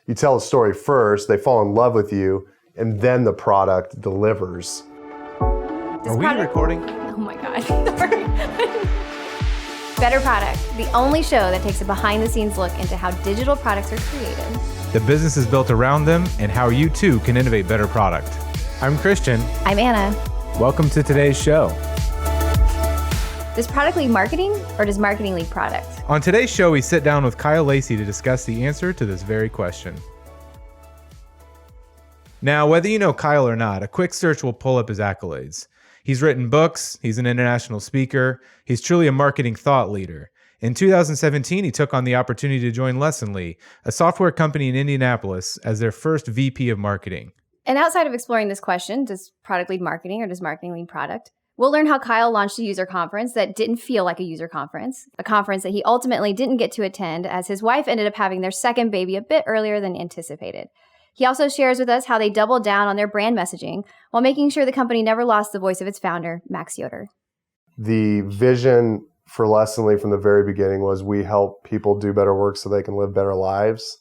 You tell the story first, they fall in love with you, and then the product delivers. Are we recording? Oh my God. Sorry. Better Product, the only show that takes a behind-the-scenes look into how digital products are created. The business is built around them and how you too can innovate better product. I'm Christian. I'm Anna. Welcome to today's show. Does product lead marketing or does marketing lead product? On today's show, we sit down with Kyle Lacy to discuss the answer to this very question. Now, whether you know Kyle or not, a quick search will pull up his accolades. He's written books, he's an international speaker, he's truly a marketing thought leader. In 2017, he took on the opportunity to join Lessonly, a software company in Indianapolis, as their first VP of marketing. And outside of exploring this question, does product lead marketing or does marketing lead product? We'll learn how Kyle launched a user conference that didn't feel like a user conference, a conference that he ultimately didn't get to attend as his wife ended up having their second baby a bit earlier than anticipated. He also shares with us how they doubled down on their brand messaging while making sure the company never lost the voice of its founder, Max Yoder. The vision for Lessonly from the very beginning was we help people do better work so they can live better lives.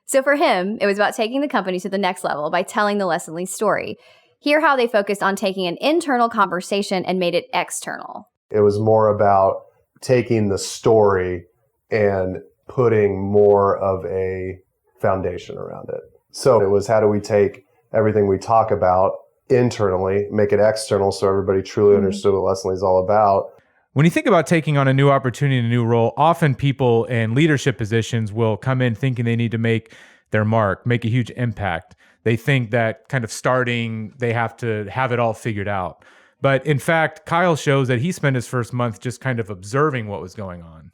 So for him, it was about taking the company to the next level by telling the Lessonly story. Hear how they focused on taking an internal conversation and made it external. It was more about taking the story and putting more of a foundation around it. So it was, how do we take everything we talk about internally, make it external so everybody truly understood what Lessonly is all about. When you think about taking on a new opportunity and a new role, often people in leadership positions will come in thinking they need to make their mark, make a huge impact. They think that kind of starting, they have to have it all figured out. But in fact, Kyle shows that he spent his first month just kind of observing what was going on.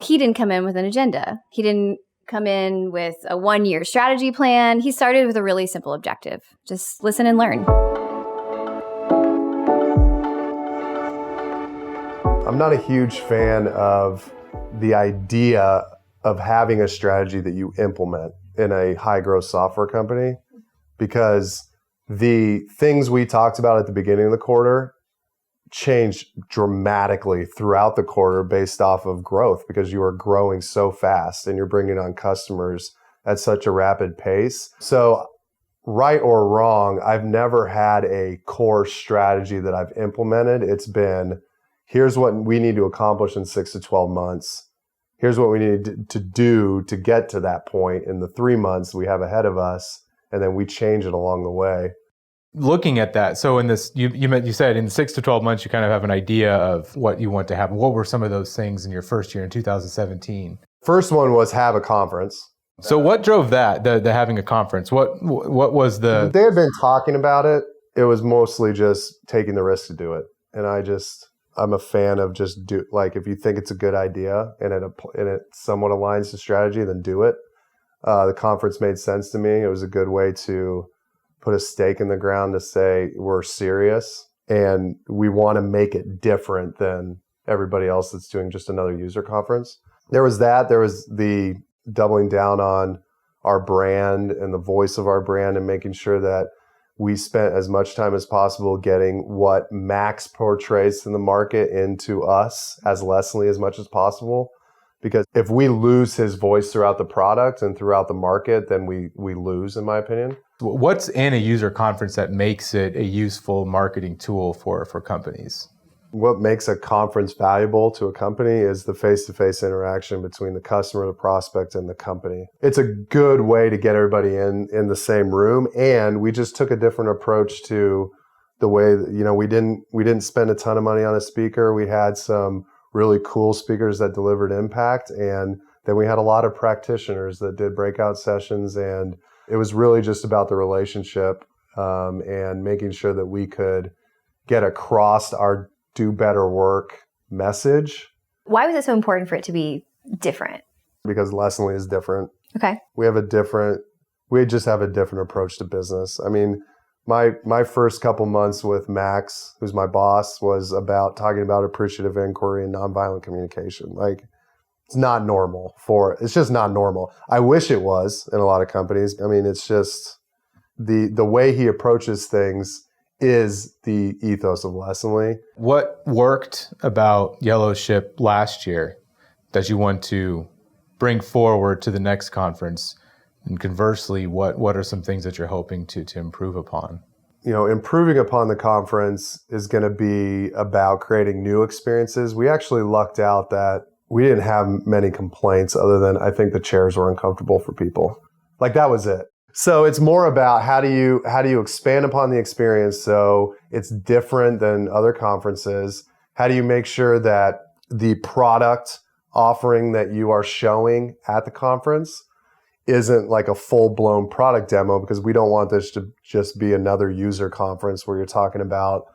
He didn't come in with an agenda. He didn't come in with a one-year strategy plan. He started with a really simple objective. Just listen and learn. I'm not a huge fan of the idea of having a strategy that you implement in a high-growth software company, because the things we talked about at the beginning of the quarter changed dramatically throughout the quarter based off of growth, because you are growing so fast and you're bringing on customers at such a rapid pace. So right or wrong, I've never had a core strategy that I've implemented. It's been, here's what we need to accomplish in 6 to 12 months. Here's what we need to do to get to that point in the 3 months we have ahead of us. And then we change it along the way. Looking at that, so in this, you said in 6 to 12 months, you kind of have an idea of what you want to happen. What were some of those things in your first year in 2017? First one was have a conference. So what drove that, the having a conference? What was the... They had been talking about it. It was mostly just taking the risk to do it. And I'm a fan of just if you think it's a good idea and it somewhat aligns to strategy, then do it. The conference made sense to me. It was a good way to put a stake in the ground to say we're serious and we want to make it different than everybody else that's doing just another user conference. There was that. There was the doubling down on our brand and the voice of our brand and making sure that we spent as much time as possible getting what Max portrays in the market into us as Lessonly as much as possible. Because if we lose his voice throughout the product and throughout the market, then we lose, in my opinion. What's in a user conference that makes it a useful marketing tool for companies? What makes a conference valuable to a company is the face-to-face interaction between the customer, the prospect, and the company. It's a good way to get everybody in the same room. And we just took a different approach to the way that, we didn't spend a ton of money on a speaker. We had some really cool speakers that delivered impact. And then we had a lot of practitioners that did breakout sessions. And it was really just about the relationship and making sure that we could get across our do better work message. Why was it so important for it to be different? Because Lessonly is different. Okay. We just have a different approach to business. I mean, my first couple months with Max, who's my boss, was about talking about appreciative inquiry and nonviolent communication. It's not normal it's just not normal. I wish it was in a lot of companies. I mean, it's just the way he approaches things is the ethos of Lessonly. What worked about Yellow Ship last year that you want to bring forward to the next conference And conversely, what are some things that you're hoping to improve upon? Improving upon the conference is going to be about creating new experiences. We actually lucked out that we didn't have many complaints other than I think the chairs were uncomfortable for people. Like that was it. So it's more about how do you expand upon the experience so it's different than other conferences? How do you make sure that the product offering that you are showing at the conference isn't like a full-blown product demo, because we don't want this to just be another user conference where you're talking about,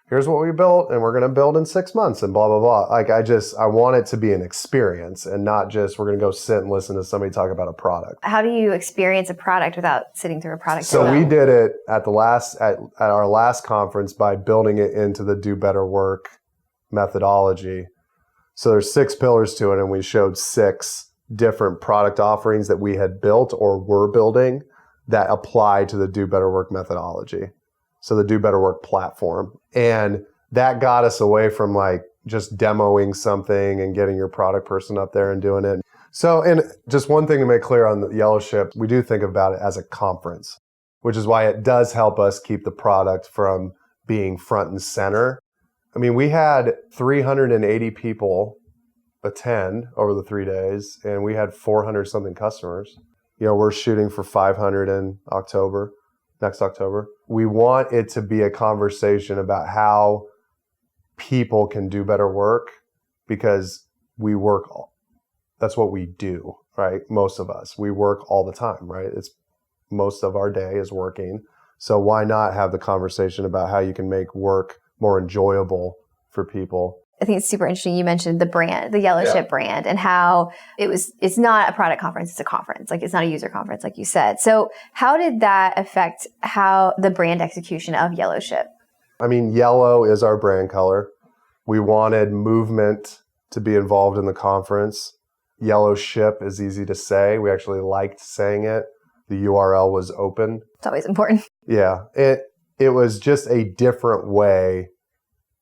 here's what we built and we're going to build in 6 months and blah, blah, blah. Like I want it to be an experience and not just we're going to go sit and listen to somebody talk about a product. How do you experience a product without sitting through a product So demo? we did it at our last conference by building it into the Do Better Work methodology. So there's 6 pillars to it, and we showed 6 different product offerings that we had built or were building that apply to the Do Better Work methodology. So the Do Better Work platform. And that got us away from like just demoing something and getting your product person up there and doing it. So, and just one thing to make clear on the Yellow Ship, we do think about it as a conference, which is why it does help us keep the product from being front and center. I mean, we had 380 people attend over the 3 days, and we had 400 something customers. We're shooting for 500 in next October. We want it to be a conversation about how people can do better work, because that's what we do, right? Most of us, we work all the time, right? It's most of our day is working. So why not have the conversation about how you can make work more enjoyable for people? I think it's super interesting. You mentioned the brand, the Yellow Ship brand, and how it's not a product conference, it's a conference. Like it's not a user conference, like you said. So how did that affect how the brand execution of Yellow Ship? I mean, yellow is our brand color. We wanted movement to be involved in the conference. Yellow Ship is easy to say. We actually liked saying it. The URL was open. It's always important. Yeah. It was just a different way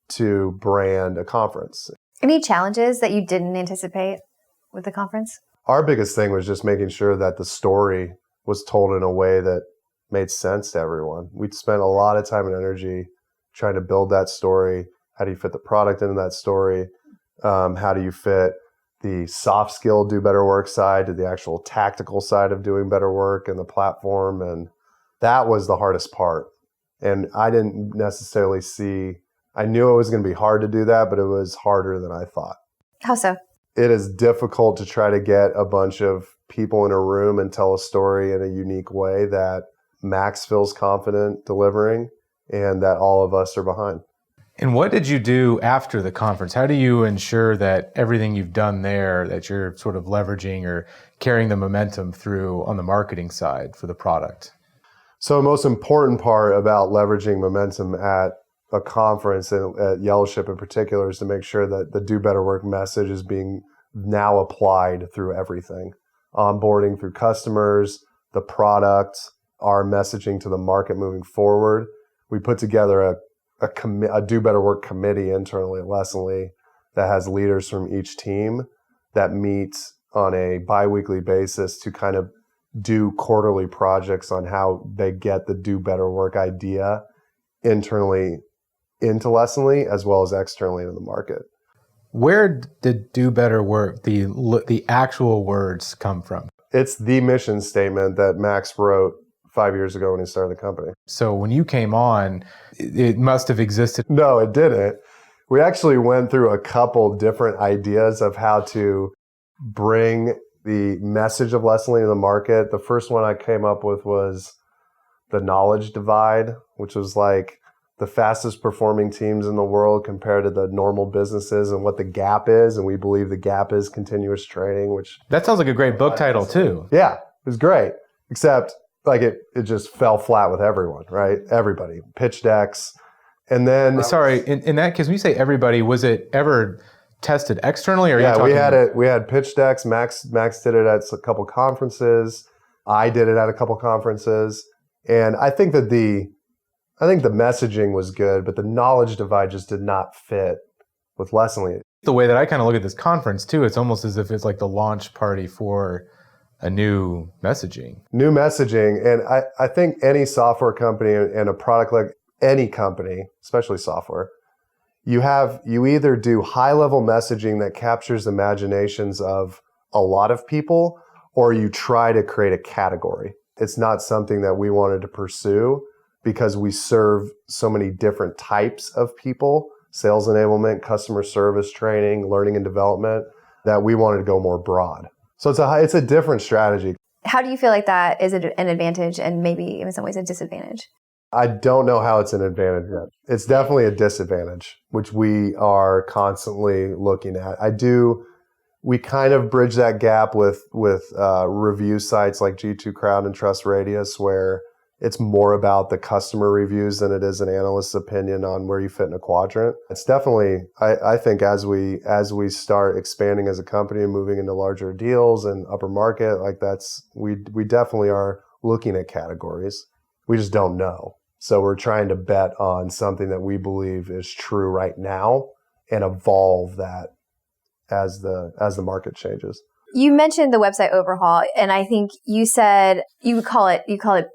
to brand a conference. Any challenges that you didn't anticipate with the conference? Our biggest thing was just making sure that the story was told in a way that made sense to everyone. We'd spent a lot of time and energy trying to build that story. How do you fit the product into that story? How do you fit the soft skill do better work side to the actual tactical side of doing better work and the platform? And that was the hardest part. And I didn't necessarily I knew it was going to be hard to do that, but it was harder than I thought. How so? It is difficult to try to get a bunch of people in a room and tell a story in a unique way that Max feels confident delivering and that all of us are behind. And what did you do after the conference? How do you ensure that everything you've done there, that you're sort of leveraging or carrying the momentum through on the marketing side for the product? So the most important part about leveraging momentum at a conference, and at Yellow Ship in particular, is to make sure that the Do Better Work message is being now applied through everything. Onboarding through customers, the product, our messaging to the market moving forward. We put together a Do Better Work committee internally at Lessonly that has leaders from each team that meet on a bi-weekly basis to kind of do quarterly projects on how they get the Do Better Work idea internally into Lessonly as well as externally into the market. Where did Do Better Work, the actual words, come from? It's the mission statement that Max wrote 5 years ago when he started the company. So when you came on, it must have existed. No, it didn't. We actually went through a couple different ideas of how to bring the message of Lessonly to the market. The first one I came up with was the knowledge divide, which was like the fastest performing teams in the world compared to the normal businesses and what the gap is. And we believe the gap is continuous training, which... That sounds like a great book title too. Yeah, it was great. Except like it just fell flat with everyone, right? Everybody. Pitch decks. And then... Sorry, in that case, when you say everybody, was it ever tested externally? Or yeah, we had pitch decks. Max did it at a couple conferences. I did it at a couple conferences. And I think the messaging was good, but the knowledge divide just did not fit with Lessonly. The way that I kind of look at this conference too, it's almost as if it's like the launch party for a new messaging. New messaging. And I think any software company and a product like any company, especially software, you either do high-level messaging that captures the imaginations of a lot of people, or you try to create a category. It's not something that we wanted to pursue because we serve so many different types of people, sales enablement, customer service training, learning and development, that we wanted to go more broad. So it's a different strategy. How do you feel like that is an advantage and maybe in some ways a disadvantage? I don't know how it's an advantage yet. It's definitely a disadvantage, which we are constantly looking at. We kind of bridge that gap with review sites like G2 Crowd and Trust Radius, where it's more about the customer reviews than it is an analyst's opinion on where you fit in a quadrant. It's definitely, I think as we start expanding as a company and moving into larger deals and upper market, like we definitely are looking at categories. We just don't know. So we're trying to bet on something that we believe is true right now and evolve that as the market changes. You mentioned the website overhaul, and I think you said you call it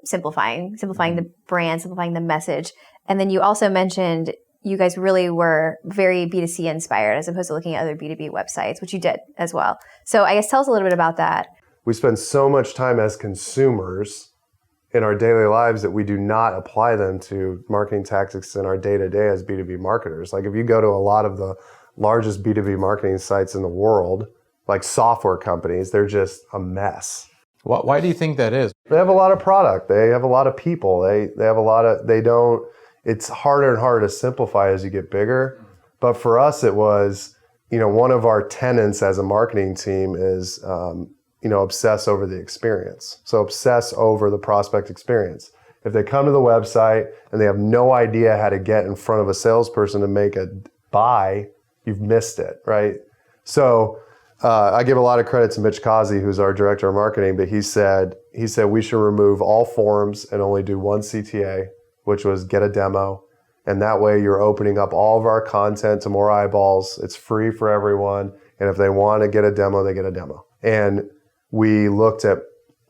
simplifying the brand, simplifying the message. And then you also mentioned you guys really were very B2C inspired as opposed to looking at other B2B websites, which you did as well. So I guess tell us a little bit about that. We spend so much time as consumers in our daily lives that we do not apply them to marketing tactics in our day-to-day as B2B marketers. Like if you go to a lot of the largest B2B marketing sites in the world, like software companies, they're just a mess. Why do you think that is? They have a lot of product. They have a lot of people. They have a lot of, it's harder and harder to simplify as you get bigger. But for us, it was, one of our tenets as a marketing team is, obsess over the experience. So obsess over the prospect experience. If they come to the website and they have no idea how to get in front of a salesperson to make a buy, you've missed it, right? So I give a lot of credit to Mitch Causey, who's our director of marketing, but he said we should remove all forms and only do one CTA, which was get a demo. And that way you're opening up all of our content to more eyeballs. It's free for everyone. And if they want to get a demo, they get a demo. And we looked at,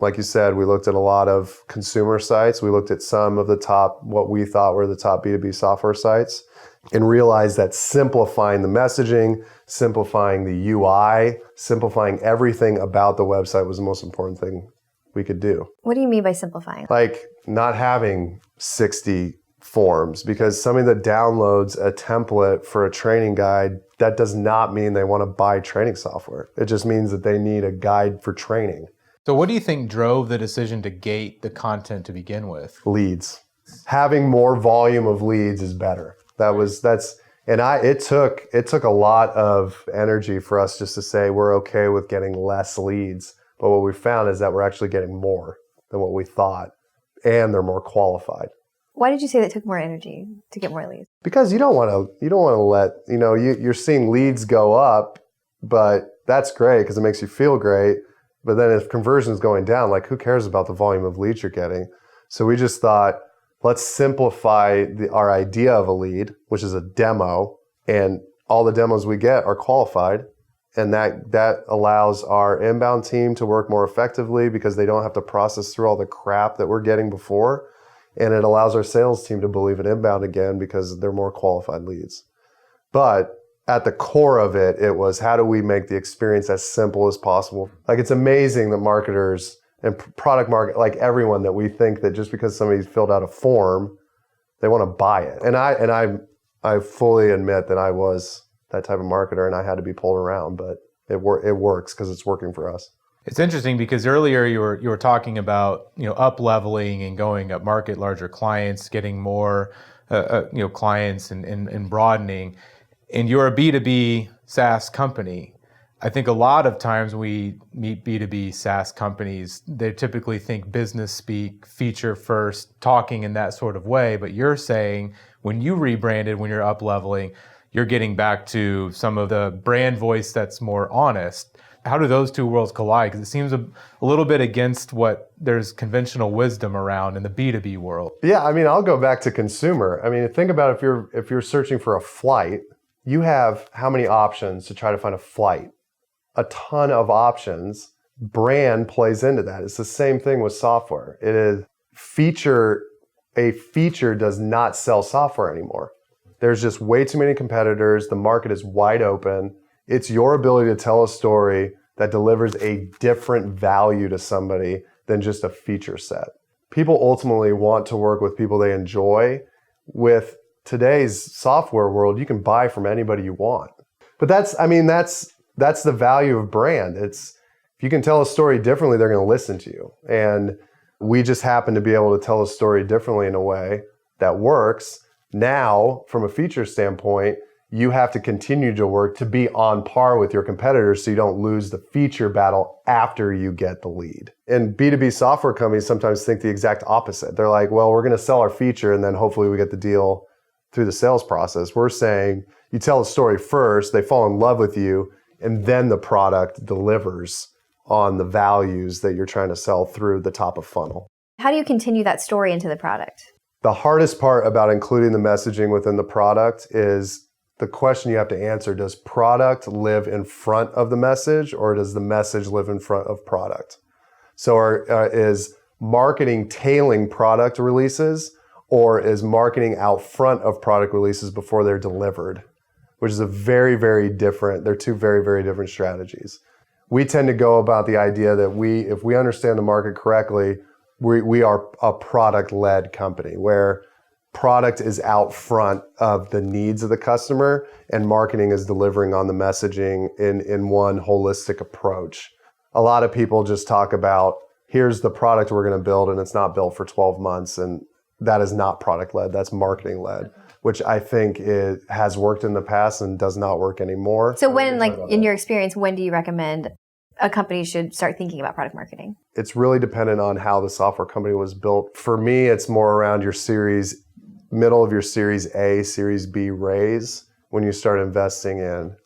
like you said, we looked at a lot of consumer sites. We looked at some of the top, what we thought were the top B2B software sites, and realized that simplifying the messaging, simplifying the UI, simplifying everything about the website was the most important thing we could do. What do you mean by simplifying? Like not having 60 forms, because somebody that downloads a template for a training guide, that does not mean they want to buy training software. It just means that they need a guide for training. So what do you think drove the decision to gate the content to begin with? Leads. Having more volume of leads is better. It took a lot of energy for us just to say we're okay with getting less leads. But what we found is that we're actually getting more than what we thought, and they're more qualified. Why did you say that took more energy to get more leads? Because you don't want to let, you're seeing leads go up, but that's great because it makes you feel great. But then if conversion is going down, like who cares about the volume of leads you're getting? So we just thought, let's simplify our idea of a lead, which is a demo, and all the demos we get are qualified. And that allows our inbound team to work more effectively because they don't have to process through all the crap that we're getting before. And it allows our sales team to believe in inbound again because they're more qualified leads. But at the core of it, it was how do we make the experience as simple as possible? Like it's amazing that marketers and product market, like everyone, that we think that just because somebody's filled out a form, they want to buy it. And I fully admit that I was that type of marketer and I had to be pulled around, but it works because it's working for us. It's interesting because earlier you were talking about up leveling and going up market, larger clients, getting more clients and broadening. And you're a B2B SaaS company. I think a lot of times we meet B2B SaaS companies, they typically think business speak, feature first, talking in that sort of way. But you're saying when you rebranded, when you're up leveling, you're getting back to some of the brand voice that's more honest. How do those two worlds collide? Because it seems a little bit against what there's conventional wisdom around in the B2B world. Yeah, I'll go back to consumer. Think about if you're searching for a flight, you have how many options to try to find a flight? A ton of options brand plays into that. It's the same thing with software. It is a feature does not sell software anymore. There's just way too many competitors. The market is wide open. It's your ability to tell a story that delivers a different value to somebody than just a feature set. People ultimately want to work with people they enjoy. With today's software world, you can buy from anybody you want. But that's the value of brand. It's if you can tell a story differently, they're going to listen to you. And we just happen to be able to tell a story differently in a way that works. Now, from a feature standpoint, you have to continue to work to be on par with your competitors so you don't lose the feature battle after you get the lead. And B2B software companies sometimes think the exact opposite. They're like, well, we're going to sell our feature and then hopefully we get the deal through the sales process. We're saying you tell a story first, they fall in love with you, and then the product delivers on the values that you're trying to sell through the top of funnel. How do you continue that story into the product? The hardest part about including the messaging within the product is the question you have to answer. Does product live in front of the message, or does the message live in front of product? So is marketing tailing product releases, or is marketing out front of product releases before they're delivered? Which is a very, very different, they're two very, very different strategies. We tend to go about the idea that if we understand the market correctly, we are a product-led company where product is out front of the needs of the customer and marketing is delivering on the messaging in one holistic approach. A lot of people just talk about, here's the product we're going to build, and it's not built for 12 months. And that is not product-led, that's marketing-led, which I think it has worked in the past and does not work anymore. So when, like in your experience, when do you recommend a company should start thinking about product marketing? It's really dependent on how the software company was built. For me, it's more around your middle of your Series A, Series B raise when you start investing in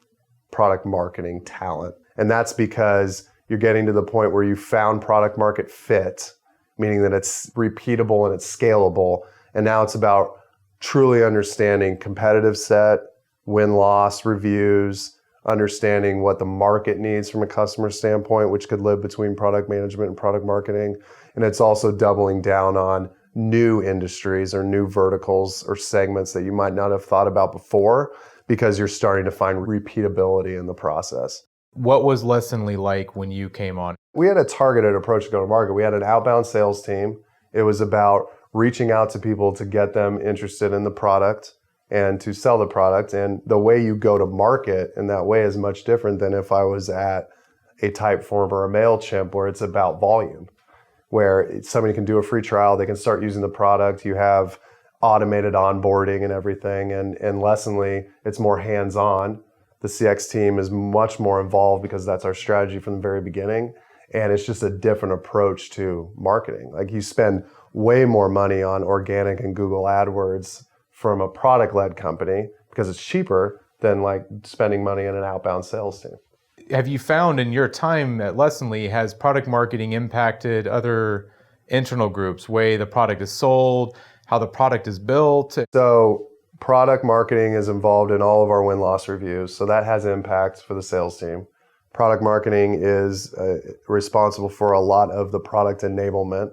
product marketing talent. And that's because you're getting to the point where you found product market fit, meaning that it's repeatable and it's scalable. And now it's about truly understanding competitive set, win-loss reviews, understanding what the market needs from a customer standpoint, which could live between product management and product marketing. And it's also doubling down on new industries or new verticals or segments that you might not have thought about before because you're starting to find repeatability in the process. What was Lessonly like when you came on? We had a targeted approach to go to market. We had an outbound sales team. It was about reaching out to people to get them interested in the product and to sell the product. And the way you go to market in that way is much different than if I was at a Typeform or a Mailchimp where it's about volume, where somebody can do a free trial, they can start using the product, you have automated onboarding and everything. And Lessonly, it's more hands-on. The CX team is much more involved because that's our strategy from the very beginning. And it's just a different approach to marketing. Like you spend way more money on organic and Google AdWords from a product-led company because it's cheaper than like spending money in an outbound sales team. Have you found in your time at Lessonly, has product marketing impacted other internal groups, way the product is sold, how the product is built? So product marketing is involved in all of our win-loss reviews. So that has impact for the sales team. Product marketing is responsible for a lot of the product enablement.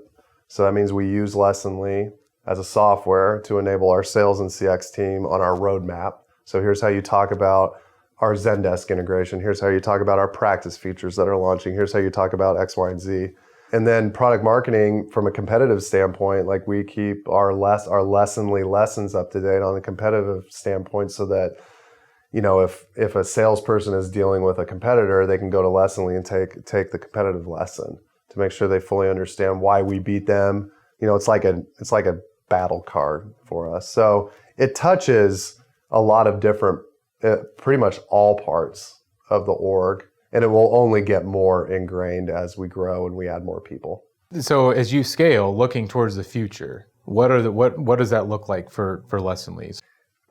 So that means we use Lessonly as a software to enable our sales and CX team on our roadmap. So here's how you talk about our Zendesk integration. Here's how you talk about our practice features that are launching. Here's how you talk about X, Y, and Z. And then product marketing from a competitive standpoint, like we keep our Lessonly lessons up to date on a competitive standpoint so that, you know, if a salesperson is dealing with a competitor, they can go to Lessonly and take the competitive lesson to make sure they fully understand why we beat them. You know, it's like a battle card for us. So it touches a lot of different, pretty much all parts of the org, and it will only get more ingrained as we grow and we add more people. So as you scale, looking towards the future, what does that look like for Lessonly?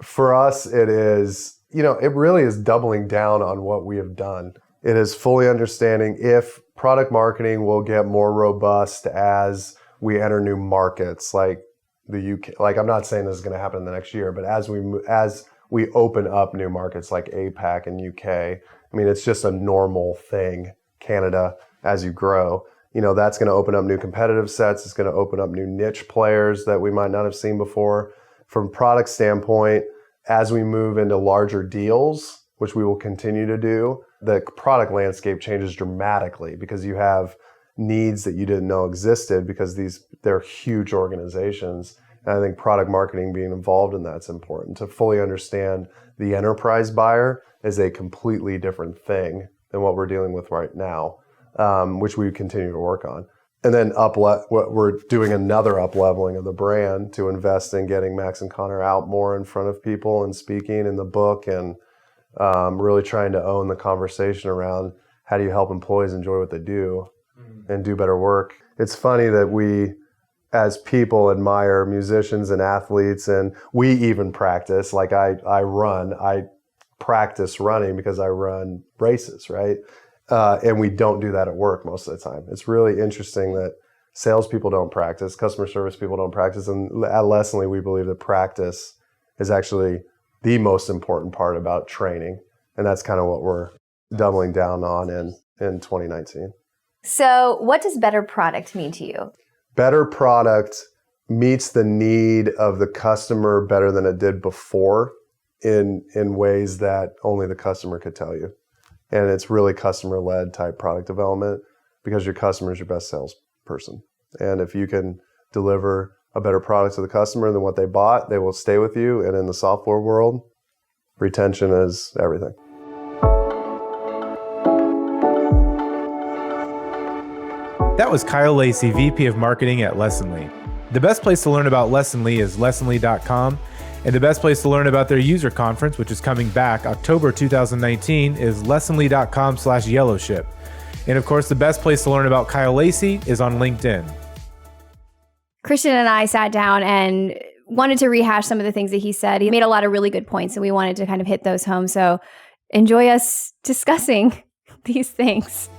For us, it is, you know, it really is doubling down on what we have done. It is fully understanding if product marketing will get more robust as we enter new markets like the UK. Like, I'm not saying this is going to happen in the next year, but as we open up new markets like APAC and UK, I mean, it's just a normal thing. Canada, as you grow. That's going to open up new competitive sets. It's going to open up new niche players that we might not have seen before. From product standpoint, as we move into larger deals, which we will continue to do, the product landscape changes dramatically because you have needs that you didn't know existed because they're huge organizations. And I think product marketing being involved in that's important. To fully understand the enterprise buyer is a completely different thing than what we're dealing with right now, which we continue to work on. And then we're doing another up-leveling of the brand to invest in getting Max and Connor out more in front of people and speaking in the book, and really trying to own the conversation around how do you help employees enjoy what they do and do better work. It's funny that we, as people, admire musicians and athletes, and we even practice. Like I practice running because I run races, right? And we don't do that at work most of the time. It's really interesting that salespeople don't practice, customer service people don't practice, and at Lessonly, we believe that practice is actually the most important part about training, and that's kind of what we're doubling down on in 2019. So what does better product mean to you? Better product meets the need of the customer better than it did before in ways that only the customer could tell you. And it's really customer-led type product development because your customer is your best salesperson. And if you can deliver a better product to the customer than what they bought, they will stay with you. And in the software world, retention is everything. That was Kyle Lacy, VP of Marketing at Lessonly. The best place to learn about Lessonly is lessonly.com. And the best place to learn about their user conference, which is coming back October 2019, is lessonly.com/yellowship. And of course, the best place to learn about Kyle Lacy is on LinkedIn. Christian and I sat down and wanted to rehash some of the things that he said. He made a lot of really good points, and we wanted to kind of hit those home. So enjoy us discussing these things.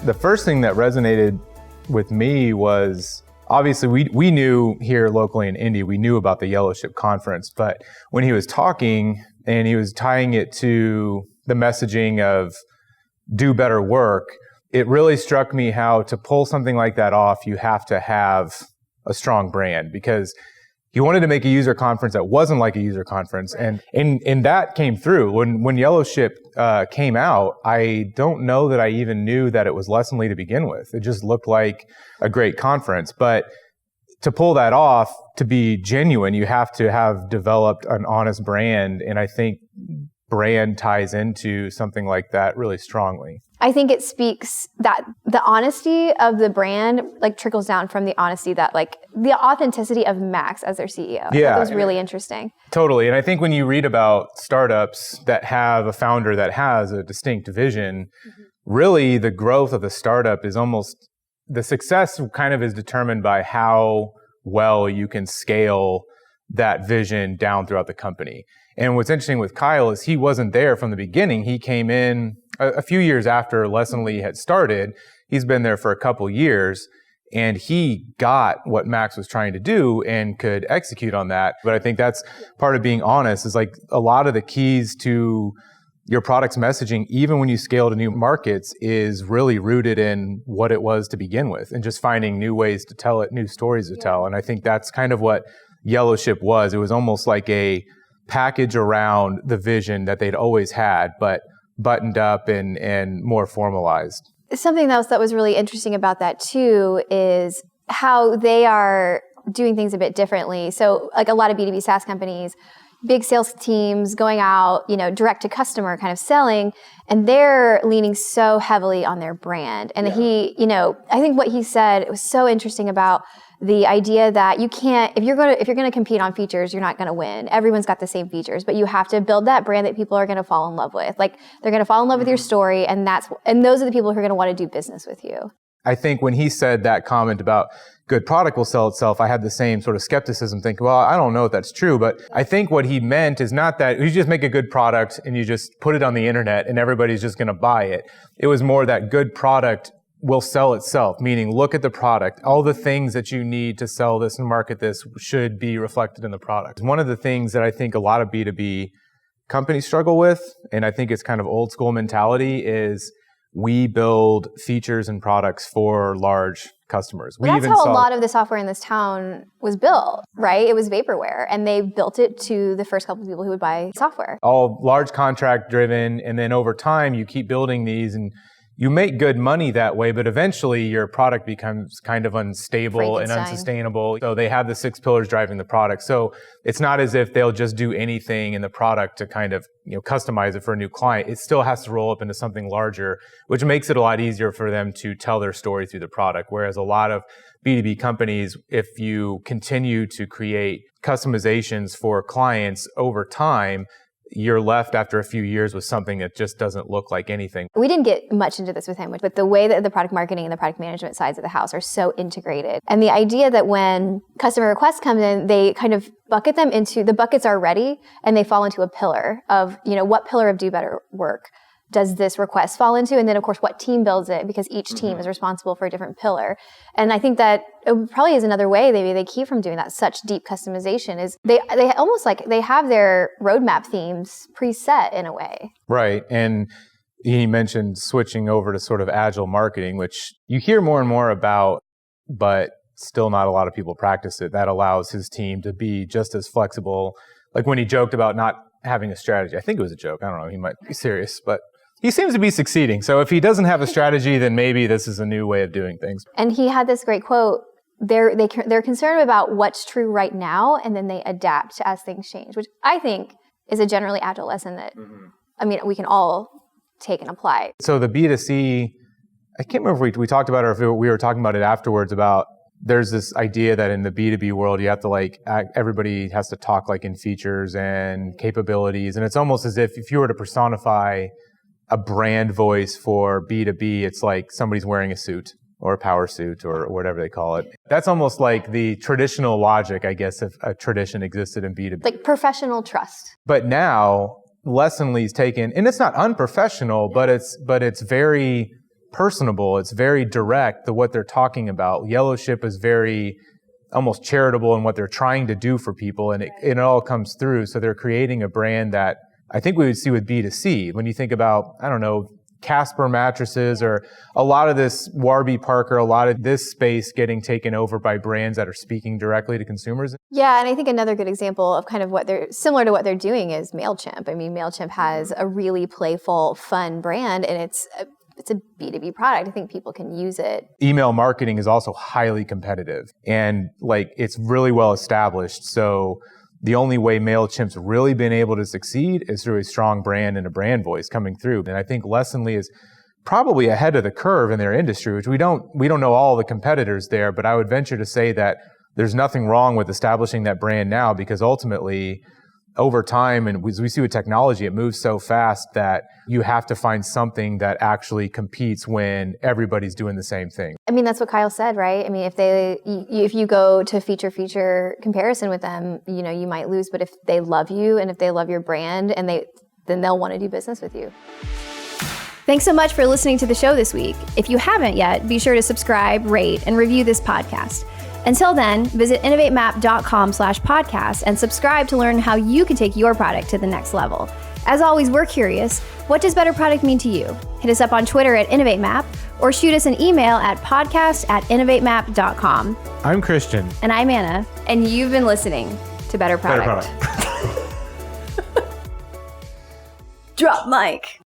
The first thing that resonated with me was, obviously, we knew here locally in Indy, we knew about the Yellowship conference, but when he was talking and he was tying it to the messaging of do better work, it really struck me how to pull something like that off, you have to have a strong brand, because he wanted to make a user conference that wasn't like a user conference. And that came through. When Yellowship came out, I don't know that I even knew that it was Lessonly to begin with. It just looked like a great conference. But to pull that off, to be genuine, you have to have developed an honest brand. And I think brand ties into something like that really strongly. I think it speaks that the honesty of the brand like trickles down from the honesty that like the authenticity of Max as their CEO. Yeah. That was really interesting. Totally. And I think when you read about startups that have a founder that has a distinct vision, really the growth of the startup is almost, the success kind of is determined by how well you can scale that vision down throughout the company. And what's interesting with Kyle is he wasn't there from the beginning. He came in a few years after Lessonly had started. He's been there for a couple years, and he got what Max was trying to do and could execute on that. But I think that's part of being honest, is like a lot of the keys to your product's messaging, even when you scale to new markets, is really rooted in what it was to begin with and just finding new ways to tell it, new stories to tell. And I think that's kind of what Yellowship was. It was almost like a package around the vision that they'd always had, but buttoned up and more formalized. Something else that was really interesting about that too is how they are doing things a bit differently. So like a lot of B2B SaaS companies, big sales teams going out, direct to customer kind of selling, and they're leaning so heavily on their brand. And he, I think what he said, it was so interesting about the idea that you can't, if you're going to compete on features, you're not going to win. Everyone's got the same features, but you have to build that brand that people are going to fall in love with. Like they're going to fall in love with your story, and those are the people who are going to want to do business with you. I think when he said that comment about good product will sell itself, I had the same sort of skepticism, thinking, well, I don't know if that's true. But I think what he meant is not that you just make a good product and you just put it on the internet and everybody's just going to buy it. It was more that good product will sell itself, meaning look at the product. All the things that you need to sell this and market this should be reflected in the product. One of the things that I think a lot of B2B companies struggle with, and I think it's kind of old school mentality, is we build features and products for large customers. Well, that's how a lot of the software in this town was built, right? It was vaporware, and they built it to the first couple of people who would buy software. All large contract driven, and then over time you keep building these and you make good money that way, but eventually your product becomes kind of unstable and unsustainable. So they have the 6 pillars driving the product. So it's not as if they'll just do anything in the product to kind of, customize it for a new client. It still has to roll up into something larger, which makes it a lot easier for them to tell their story through the product. Whereas a lot of B2B companies, if you continue to create customizations for clients over time, you're left after a few years with something that just doesn't look like anything. We didn't get much into this with him, but the way that the product marketing and the product management sides of the house are so integrated. And the idea that when customer requests come in, they kind of bucket them into, the buckets are ready and they fall into a pillar of, what pillar of do better work does this request fall into? And then of course, what team builds it, because each team is responsible for a different pillar. And I think that it probably is another way they keep from doing that such deep customization is they almost like they have their roadmap themes preset in a way. Right. And he mentioned switching over to sort of agile marketing, which you hear more and more about, but still not a lot of people practice it. That allows his team to be just as flexible. Like when he joked about not having a strategy, I think it was a joke. I don't know. He might be serious, but he seems to be succeeding. So if he doesn't have a strategy, then maybe this is a new way of doing things. And he had this great quote. They're concerned about what's true right now, and then they adapt as things change, which I think is a generally agile lesson that, we can all take and apply. So the B2C, I can't remember if we talked about it or if we were talking about it afterwards about there's this idea that in the B2B world, you have to everybody has to talk in features and capabilities. And it's almost as if you were to personify a brand voice for B2B, it's like somebody's wearing a suit or a power suit or whatever they call it. That's almost like the traditional logic, I guess, if a tradition existed in B2B. Like professional trust. But now, Lessonly's taken, and it's not unprofessional, but it's very personable. It's very direct, what they're talking about. Yellow Ship is very almost charitable in what they're trying to do for people, and it all comes through. So they're creating a brand that I think we would see with B2C. When you think about, Casper mattresses or a lot of this Warby Parker, a lot of this space getting taken over by brands that are speaking directly to consumers. Yeah, and I think another good example of kind of what they're similar to what they're doing is Mailchimp. Mailchimp has a really playful, fun brand, and it's a B2B product. I think people can use it. Email marketing is also highly competitive and it's really well established. So the only way Mailchimp's really been able to succeed is through a strong brand and a brand voice coming through. And I think Lessonly is probably ahead of the curve in their industry, which we don't know all the competitors there, but I would venture to say that there's nothing wrong with establishing that brand now, because ultimately over time, and as we see with technology, it moves so fast that you have to find something that actually competes when everybody's doing the same thing. That's what Kyle said, right? If you go to feature comparison with them, you might lose, but if they love you and if they love your brand, then they'll want to do business with you. Thanks so much for listening to the show this week. If you haven't yet, be sure to subscribe, rate, and review this podcast. Until then, visit innovatemap.com/podcast and subscribe to learn how you can take your product to the next level. As always, we're curious, what does better product mean to you? Hit us up on Twitter at Innovatemap or shoot us an email at podcast@innovatemap.com. I'm Christian. And I'm Anna. And you've been listening to Better Product. Better Product. Drop mic.